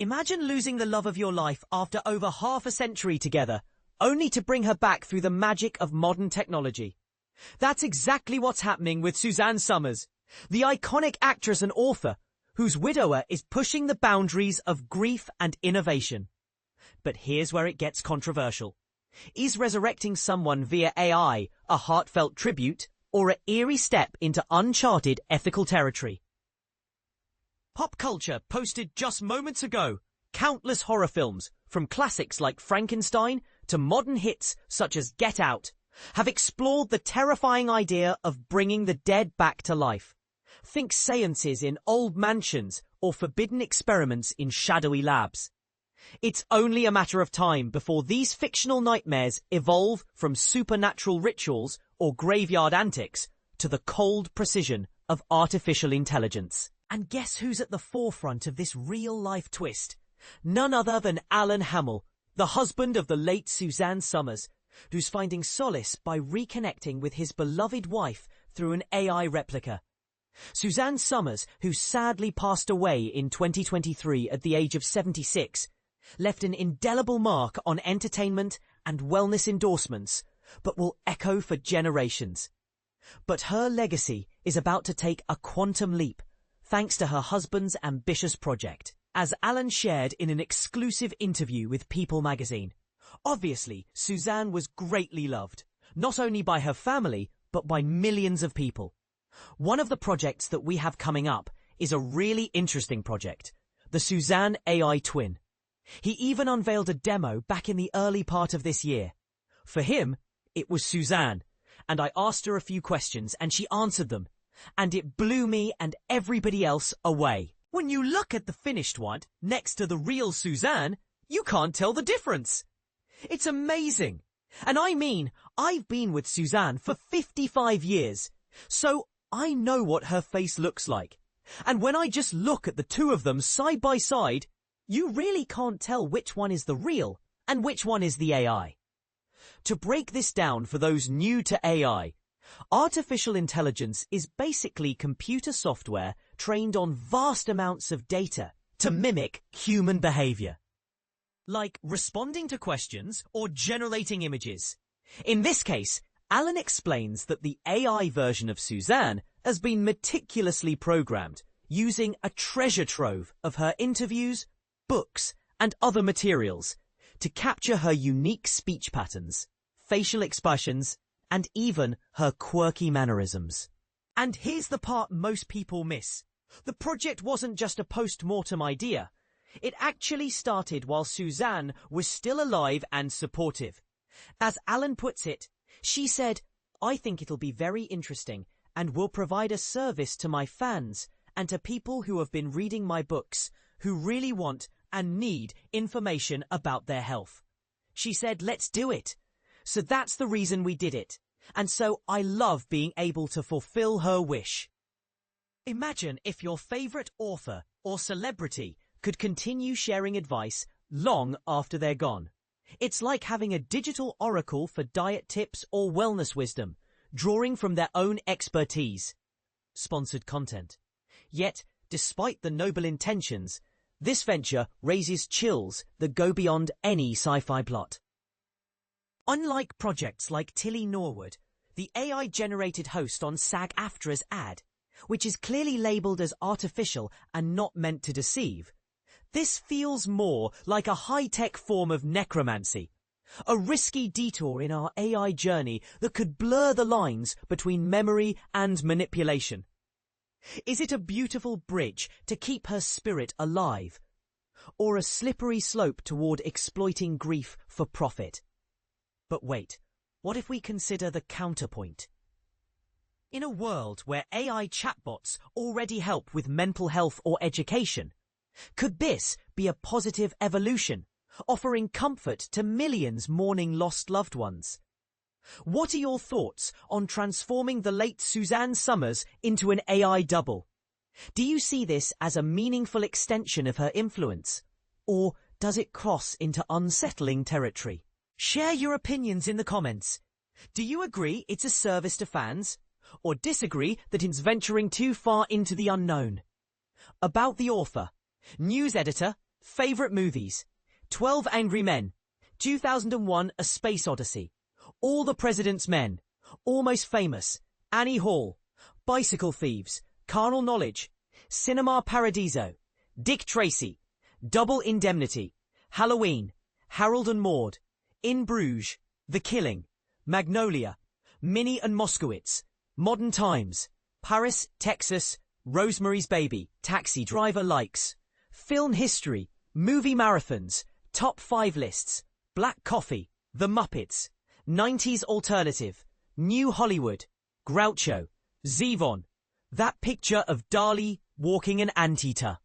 Imagine losing the love of your life after over half a century together, only to bring her back through the magic of modern technology. That's exactly what's happening with Suzanne Somers, the iconic actress and author, whose widower is pushing the boundaries of grief and innovation. But here's where it gets controversial. Is resurrecting someone via AI a heartfelt tribute or an eerie step into uncharted ethical territory? Pop culture posted just moments ago countless horror films, from classics like Frankenstein to modern hits such as Get Out, have explored the terrifying idea of bringing the dead back to life. Think seances in old mansions or forbidden experiments in shadowy labs. It's only a matter of time before these fictional nightmares evolve from supernatural rituals or graveyard antics to the cold precision of artificial intelligence. And guess who's at the forefront of this real-life twist? None other than Alan Hamel, the husband of the late Suzanne Somers, who's finding solace by reconnecting with his beloved wife through an AI replica. Suzanne Somers, who sadly passed away in 2023 at the age of 76, left an indelible mark on entertainment and wellness endorsements, but will echo for generations. But her legacy is about to take a quantum leap, thanks to her husband's ambitious project, as Alan shared in an exclusive interview with People magazine. Obviously, Suzanne was greatly loved, not only by her family, but by millions of people. One of the projects that we have coming up is a really interesting project, the Suzanne AI twin. He even unveiled a demo back in the early part of this year. For him, it was Suzanne, and I asked her a few questions and she answered them, and it blew me and everybody else away. When you look at the finished one next to the real Suzanne, you can't tell the difference. It's amazing. And I mean, I've been with Suzanne for 55 years, so I know what her face looks like. And when I just look at the two of them side by side, you really can't tell which one is the real and which one is the AI. To break this down for those new to AI, artificial intelligence is basically computer software trained on vast amounts of data to mimic human behavior, like responding to questions or generating images. In this case, Alan explains that the AI version of Suzanne has been meticulously programmed using a treasure trove of her interviews, books, and other materials to capture her unique speech patterns, facial expressions, and even her quirky mannerisms. And here's the part most people miss. The project wasn't just a post-mortem idea. It actually started while Suzanne was still alive and supportive. As Alan puts it, she said, "I think it'll be very interesting and will provide a service to my fans and to people who have been reading my books, who really want and need information about their health." She said, "Let's do it." So that's the reason we did it. And so I love being able to fulfill her wish. Imagine if your favorite author or celebrity could continue sharing advice long after they're gone. It's like having a digital oracle for diet tips or wellness wisdom, drawing from their own expertise. Sponsored content. Yet, despite the noble intentions, this venture raises chills that go beyond any sci-fi plot. Unlike projects like Tilly Norwood, the AI-generated host on SAG-AFTRA's ad, which is clearly labelled as artificial and not meant to deceive, this feels more like a high-tech form of necromancy, a risky detour in our AI journey that could blur the lines between memory and manipulation. Is it a beautiful bridge to keep her spirit alive, or a slippery slope toward exploiting grief for profit? But wait, what if we consider the counterpoint? In a world where AI chatbots already help with mental health or education, could this be a positive evolution, offering comfort to millions mourning lost loved ones? What are your thoughts on transforming the late Suzanne Somers into an AI double? Do you see this as a meaningful extension of her influence, or does it cross into unsettling territory? Share your opinions in the comments. Do you agree it's a service to fans, or disagree that it's venturing too far into the unknown? About the author, news editor, Favorite movies: 12 Angry Men, 2001 A Space Odyssey, All the President's Men, Almost Famous, Annie Hall, Bicycle Thieves, Carnal Knowledge, Cinema Paradiso, Dick Tracy, Double Indemnity, Halloween, Harold and Maude, In Bruges, The Killing, Magnolia, Minnie and Moskowitz, Modern Times, Paris, Texas, Rosemary's Baby, Taxi Driver Likes, Film History, Movie Marathons, Top 5 Lists, Black Coffee, The Muppets, 90s Alternative, New Hollywood, Groucho, Zevon, That Picture of Dali Walking an Anteater.